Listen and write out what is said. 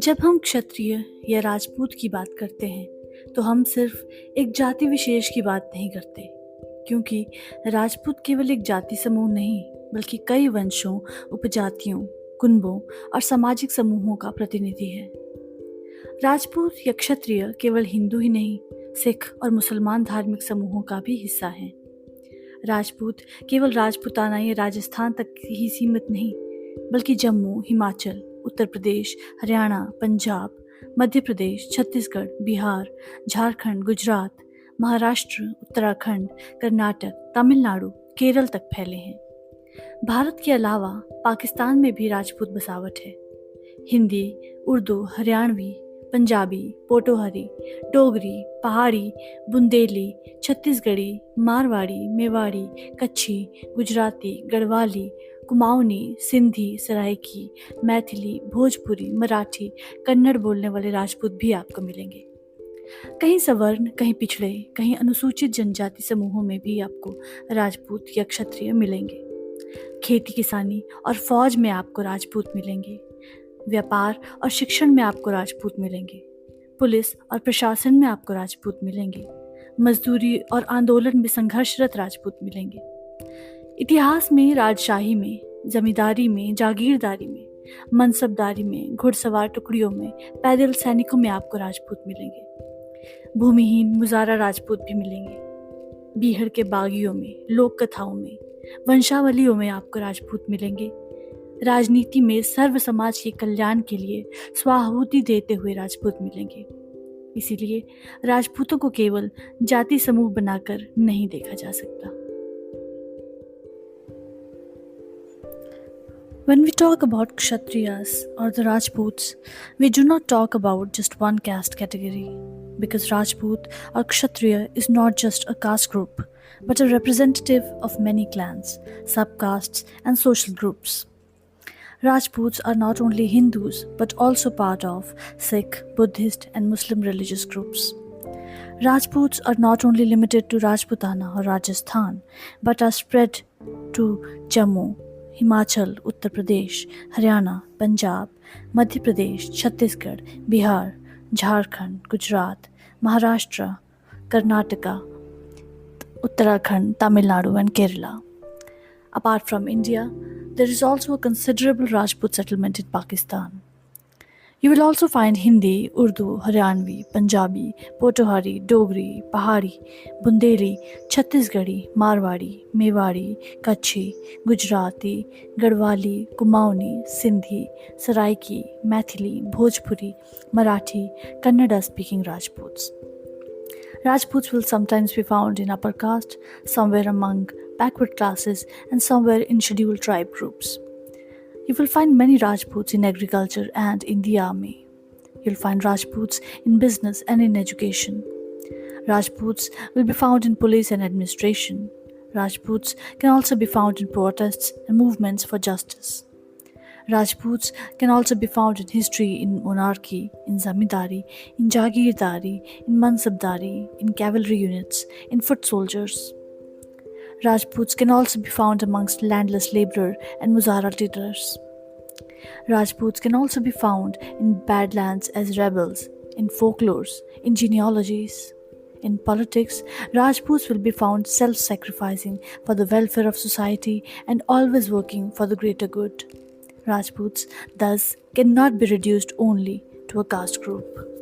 जब हम क्षत्रिय या राजपूत की बात करते हैं तो हम सिर्फ एक जाति विशेष की बात नहीं करते, क्योंकि राजपूत केवल एक जाति समूह नहीं बल्कि कई वंशों, उपजातियों, कुनबों और सामाजिक समूहों का प्रतिनिधि है। राजपूत या क्षत्रिय केवल हिंदू ही नहीं, सिख और मुसलमान धार्मिक समूहों का भी हिस्सा है। राजपूत केवल राजपूताना या राजस्थान तक ही सीमित नहीं, बल्कि जम्मू, हिमाचल, उत्तर प्रदेश, हरियाणा, पंजाब, मध्य प्रदेश, छत्तीसगढ़, बिहार, झारखंड, गुजरात, महाराष्ट्र, उत्तराखंड, कर्नाटक, तमिलनाडु, केरल तक फैले हैं। भारत के अलावा पाकिस्तान में भी राजपूत बसावट है। हिंदी, उर्दू, हरियाणवी, पंजाबी, पोटोहारी, डोगरी, पहाड़ी, बुंदेली, छत्तीसगढ़ी, मारवाड़ी, मेवाड़ी, कच्छी, गुजराती, गढ़वाली, कुमाऊनी, सिंधी, सराइकी, मैथिली, भोजपुरी, मराठी, कन्नड़ बोलने वाले राजपूत भी आपको मिलेंगे। कहीं सवर्ण, कहीं पिछड़े, कहीं अनुसूचित जनजाति समूहों में भी आपको राजपूत या क्षत्रिय मिलेंगे। खेती किसानी और फौज में आपको राजपूत मिलेंगे। व्यापार और शिक्षण में आपको राजपूत मिलेंगे। पुलिस और प्रशासन में आपको राजपूत मिलेंगे। मजदूरी और आंदोलन में संघर्षरत राजपूत मिलेंगे। इतिहास में राजशाही में, जमींदारी में, जागीरदारी में, मनसबदारी में, घुड़सवार टुकड़ियों में, पैदल सैनिकों में आपको राजपूत मिलेंगे। भूमिहीन मुजारा राजपूत भी मिलेंगे। बीहड़ के बागियों में, लोक कथाओं में, वंशावलियों में आपको राजपूत मिलेंगे। राजनीति में सर्व समाज के कल्याण के लिए स्वाहुति देते हुए राजपूत मिलेंगे। इसीलिए राजपूतों को केवल जाति समूह बनाकर नहीं देखा जा सकता। When we talk about Kshatriyas or the Rajputs, we do not talk about just one caste category, because Rajput or Kshatriya is not just a caste group, but a representative of many clans, subcastes, and social groups. Rajputs are not only Hindus but also part of Sikh, Buddhist, and Muslim religious groups. Rajputs are not only limited to Rajputana or Rajasthan but are spread to Jammu, Himachal, Uttar Pradesh, Haryana, Punjab, Madhya Pradesh, Chhattisgarh, Bihar, Jharkhand, Gujarat, Maharashtra, Karnataka, Uttarakhand, Tamil Nadu, and Kerala. Apart from India, there is also a considerable Rajput settlement in Pakistan. You will also find Hindi, Urdu, Haryanvi, Punjabi, Potowari, Dogri, Pahari, Bundeli, Chhattisgarhi, Marwadi, Mewari, Kachhi, Gujarati, Garhwali, Kumauni, Sindhi, Saraiki, Maithili, Bhojpuri, Marathi, Kannada speaking Rajputs. Rajputs will sometimes be found in upper caste, somewhere among backward classes, and somewhere in scheduled tribe groups. You will find many Rajputs in agriculture and in the army. You'll find Rajputs in business and in education. Rajputs will be found in police and administration. Rajputs can also be found in protests and movements for justice. Rajputs can also be found in history, in monarchy, in zamindari, in jagirdari, in mansabdari, in cavalry units, in foot soldiers. Rajputs can also be found amongst landless laborer and muzara traders. Rajputs can also be found in badlands as rebels, in folklores, in genealogies. In politics, Rajputs will be found self-sacrificing for the welfare of society and always working for the greater good. Rajputs, thus, cannot be reduced only to a caste group.